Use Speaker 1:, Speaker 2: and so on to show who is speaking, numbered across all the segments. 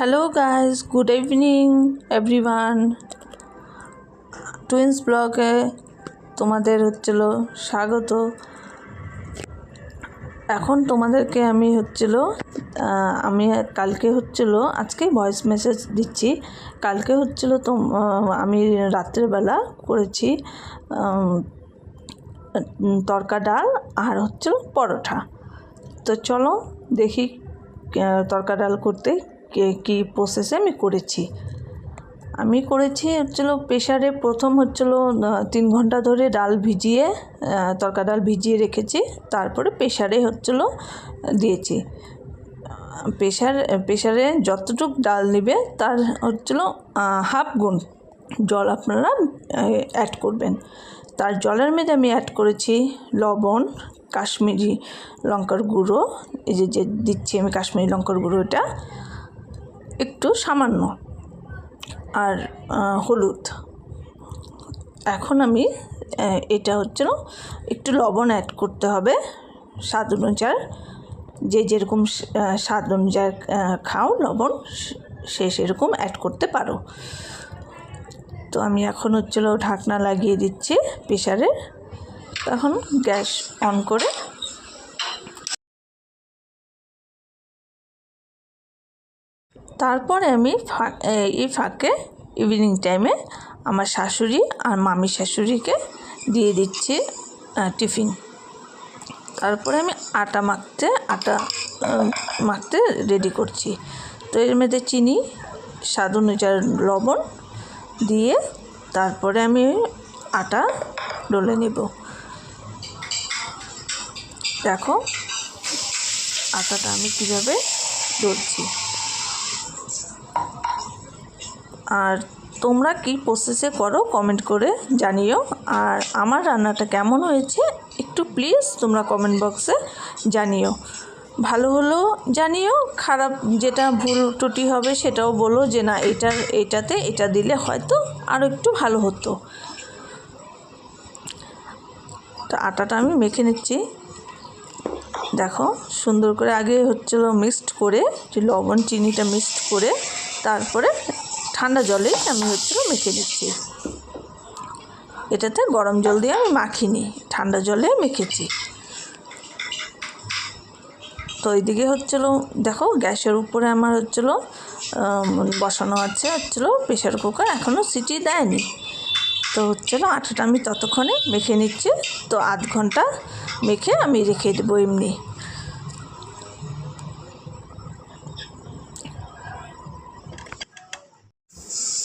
Speaker 1: Hello guys, good evening everyone. Twins ব্লগে তোমাদের স্বাগত। এখন তোমাদেরকে আমি কালকে আজকে ভয়েস মেসেজ দিচ্ছি। কালকে আমি রাত্রেবেলা করেছি তড়কা ডাল আর পরোটা। তো চলো দেখি তড়কা ডাল করতে কি প্রসেসে আমি করেছি প্রেশারে প্রথম 3 ঘন্টা ধরে ডাল ভিজিয়ে তড়কা ডাল ভিজিয়ে রেখেছি। তারপরে প্রেশারে দিয়েছি। প্রেশারে যতটুকু ডাল নেবে তার হাফ গুণ জল আপনারা অ্যাড করবেন। তার জলের মধ্যে আমি অ্যাড করেছি লবণ, কাশ্মীরি লঙ্কার গুঁড়ো, এই যে দিচ্ছি আমি কাশ্মীরি লঙ্কার গুঁড়ো, এটা একটু সামান্য, আর হলুদ। এখন আমি এটা একটু লবণ অ্যাড করতে হবে স্বাদ অনুযায়ী, যেরকম স্বাদ অনুযায়ী খাও লবণ সে সেরকম অ্যাড করতে পারো। তো আমি এখন ঢাকনা লাগিয়ে দিচ্ছি প্রেশারে। তখন গ্যাস অন করে তারপরে আমি এই ফাঁকে ইভিনিং টাইমে আমার শাশুড়ি আর মামি শাশুড়িকে দিয়ে দিচ্ছি টিফিন। তারপরে আমি আটা মাখতে রেডি করছি। তো এর মধ্যে চিনি, স্বাদ অনুযায়ী লবণ দিয়ে তারপরে আমি আটা ডলে নেব। দেখো আটাটা আমি কীভাবে ডলছি। আর তোমরা কি প্রসেসে করো কমেন্ট করে জানিও। আর আমার রান্নাটা কেমন হয়েছে একটু প্লিজ তোমরা কমেন্ট বক্সে জানিও। ভালো হলেও জানিও, খারাপ যেটা ভুল ত্রুটি হবে সেটাও বলো যে না এটাতে এটা দিলে হয়তো আরও একটু ভালো হতো। তো আটাটা আমি মেখে নিচ্ছি। দেখো সুন্দর করে আগে মিক্সড করে, যে লবণ চিনিটা মিক্সড করে তারপরে ঠান্ডা জলে আমি মেখে দিচ্ছি। এটাতে গরম জল দিয়ে আমি মাখিনি, ঠান্ডা জলে মেখেছি। তো এইদিকে দেখো গ্যাসের উপরে আমার বসানো আছে প্রেশার কুকার, এখনও সিটি দেয়নি। তো আটাটা আমি ততক্ষণে মেখে নিচ্ছি। তো আধ ঘন্টা মেখে আমি রেখে দেবো এমনি।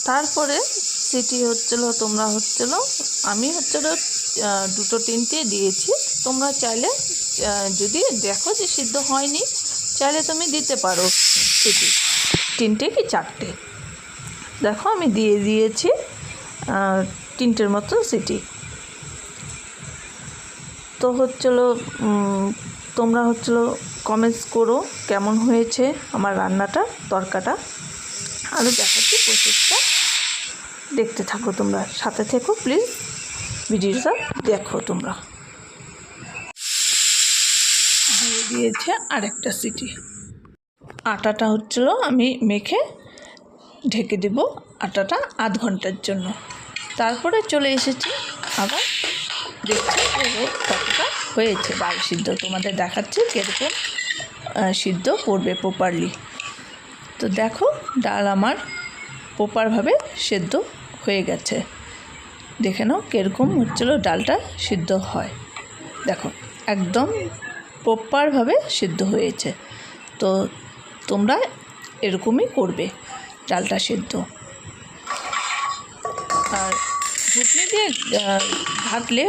Speaker 1: তারপরে সিটি তোমরা আমি 2-3টে দিয়েছি। তোমরা চাইলে যদি দেখো যে সিদ্ধ হয়নি, চাইলে তুমি দিতে পারো সিটি 3টে কি 4টে। দেখো আমি দিয়ে দিয়েছি 3টের মতো সিটি। তো তোমরা কমেন্টস করো কেমন হয়েছে আমার রান্নাটা, তরকাটা। আরও দেখাচ্ছি প্রসেসটা, দেখতে থাকো, তোমরা সাথে থেকো প্লিজ, ভিডিওটা দেখো। তোমরা দিয়ে দিয়েছে আরেকটা সিটি। আটাটা আমি মেখে ঢেকে দেব আটাটা আধ ঘন্টার জন্য। তারপরে চলে এসেছি আবার দেখছি কতটা হয়েছে ডাল সিদ্ধ। তোমাদের দেখাচ্ছি কীরকম সিদ্ধ করবে প্রপারলি। তো দেখো ডাল আমার প্রপারভাবে সেদ্ধ হয়ে গেছে। দেখে নাও কীরকম ডালটা সিদ্ধ হয়। দেখো একদম প্রপারভাবে সিদ্ধ হয়েছে। তো তোমরা এরকমই করবে ডালটা সিদ্ধ। আর ঘুটনি দিয়ে ঘাটলে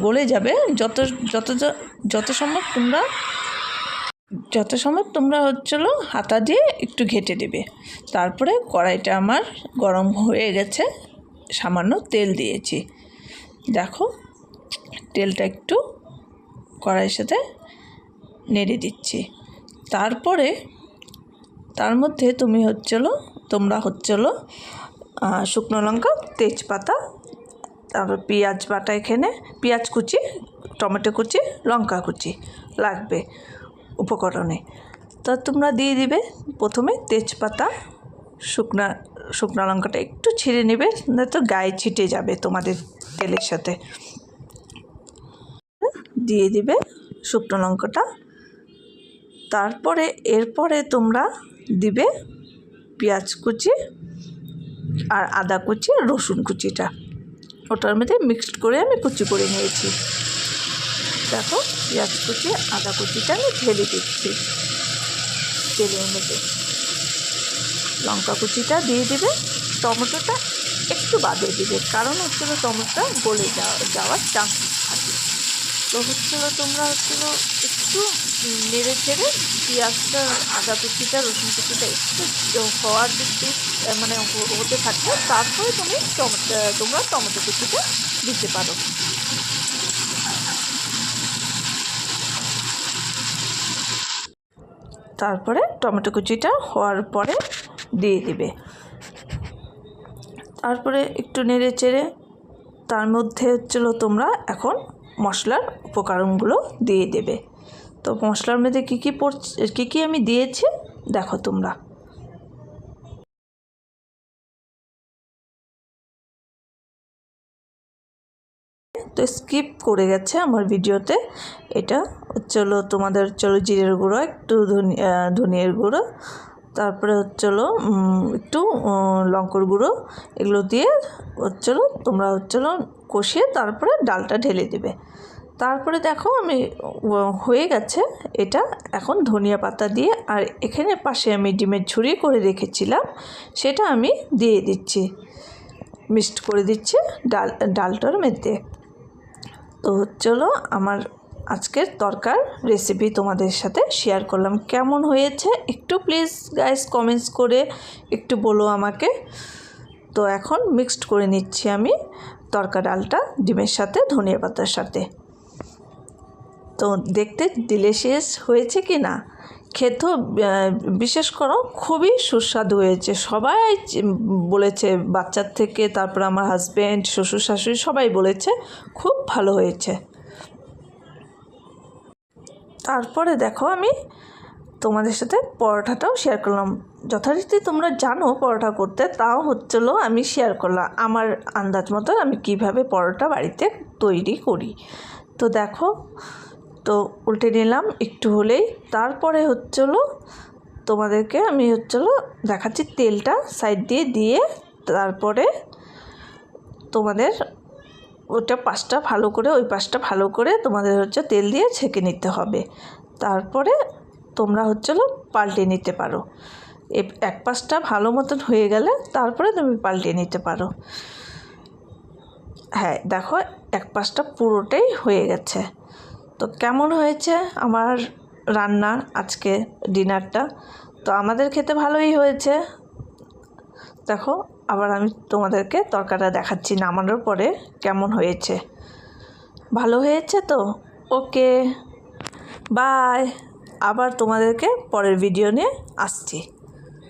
Speaker 1: গলে যাবে। যত সম্ভব তোমরা হাতা দিয়ে একটু ঘেটে দেবে। তারপরে কড়াইটা আমার গরম হয়ে গেছে, সামান্য তেল দিয়েছি। দেখো তেলটা একটু কড়াইয়ের সাথে নেড়ে দিচ্ছি। তারপরে তার মধ্যে তোমরা শুকনো লঙ্কা, তেজপাতা, তারপর পেঁয়াজ বাটা, এখানে পেঁয়াজ কুচি, টমেটো কুচি, লঙ্কা কুচি লাগবে উপকরণে। তা তোমরা দিয়ে দিবে প্রথমে তেজপাতা, শুকনো লঙ্কাটা একটু ছিঁড়ে নেবে, নয়তো গায়ে ছিটে যাবে তোমাদের তেলের সাথে। দিয়ে দিবে শুকনো লঙ্কাটা। তারপরে এরপরে তোমরা দিবে পেঁয়াজ কুচি আর আদা কুচি আর রসুন কুচিটা, ওটার মধ্যে মিক্সড করে আমি কুচি করে নিয়েছি। দেখো পেঁয়াজ কুচি আদা কুচিটা আমি ঢেলে দিচ্ছি তেলের মধ্যে। লঙ্কা কুচিটা দিয়ে দিবে, টমেটোটা একটু বাদে দিবে, কারণ টমেটোটা গলে যাওয়ার চান্স থাকে। তো তোমরা একটু নেড়ে ছেড়ে পেঁয়াজটা আদা কুচিটা রসুন কুচিটা একটু হওয়ার দিকে মানে হতে থাকবে, তারপরে তোমরা টমেটো কুচিটা দিতে পারো। তারপরে টমেটো কুচিটা হওয়ার পরে দিয়ে দিবে। তারপরে একটু নেড়ে চেড়ে তার মধ্যে তোমরা এখন মশলার উপকরণগুলো দিয়ে দেবে। তো মশলার মধ্যে কী কী আমি দিয়েছি দেখো তোমরা। তো স্কিপ করে গেছে আমার ভিডিওতে, এটা তোমাদের জিরের গুঁড়ো, একটু ধনিয়ার গুঁড়ো, তারপরে একটু লঙ্কার গুঁড়ো, এগুলো দিয়ে তোমরা কষিয়ে তারপরে ডালটা ঢেলে দেবে। তারপরে দেখো আমি হয়ে গেছে এটা। এখন ধনিয়া পাতা দিয়ে আর এখানে পাশে আমি ডিমের ঝুড়ি করে রেখেছিলাম সেটা আমি দিয়ে দিচ্ছি, মিক্সড করে দিচ্ছি ডালটার মধ্যে। তো আমার আজকের তরকার রেসিপি তোমাদের সাথে শেয়ার করলাম। কেমন হয়েছে একটু প্লিজ গাইস কমেন্টস করে একটু বলো আমাকে। তো এখন মিক্সড করে নিচ্ছি আমি তরকা ডালটা ডিমের সাথে ধনিয়া পাতার সাথে। তো দেখতে ডিলিশিয়াস হয়েছে কি না, খেতেও বিশেষ করে খুবই সুস্বাদু হয়েছে। সবাই বলেছে, বাচ্চার থেকে তারপর আমার হাজব্যান্ড, শ্বশুর শাশুড়ি সবাই বলেছে খুব ভালো হয়েছে। তারপরে দেখো আমি তোমাদের সাথে পরোটাটাও শেয়ার করলাম। যথারীতি তোমরা জানো পরোটা করতে, তাও আমি শেয়ার করলাম আমার আন্দাজ মতো আমি কিভাবে পরোটা বাড়িতে তৈরি করি। তো দেখো, তো উল্টে নিলাম একটু হলেই। তারপরে তোমাদেরকে আমি দেখাচ্ছি তেলটা সাইড দিয়ে তারপরে তোমাদের ওটা পাশটা ভালো করে, ওই পাশটা ভালো করে তোমাদের তেল দিয়ে ছেঁকে নিতে হবে। তারপরে তোমরা পাল্টে নিতে পারো। এক পাশটা ভালো মতন হয়ে গেলে তারপরে তুমি পাল্টে নিতে পারো। হ্যাঁ দেখো এক পাশটা পুরোটাই হয়ে গেছে। তো কেমন হয়েছে আমার রান্না আজকে ডিনারটা? তো আমাদের খেতে ভালোই হয়েছে। দেখো আবার আমি তোমাদেরকে তরকারিটা দেখাচ্ছি নামানোর পরে কেমন হয়েছে। ভালো হয়েছে তো? ওকে বাই, আবার তোমাদেরকে পরের ভিডিও নিয়ে আসছি।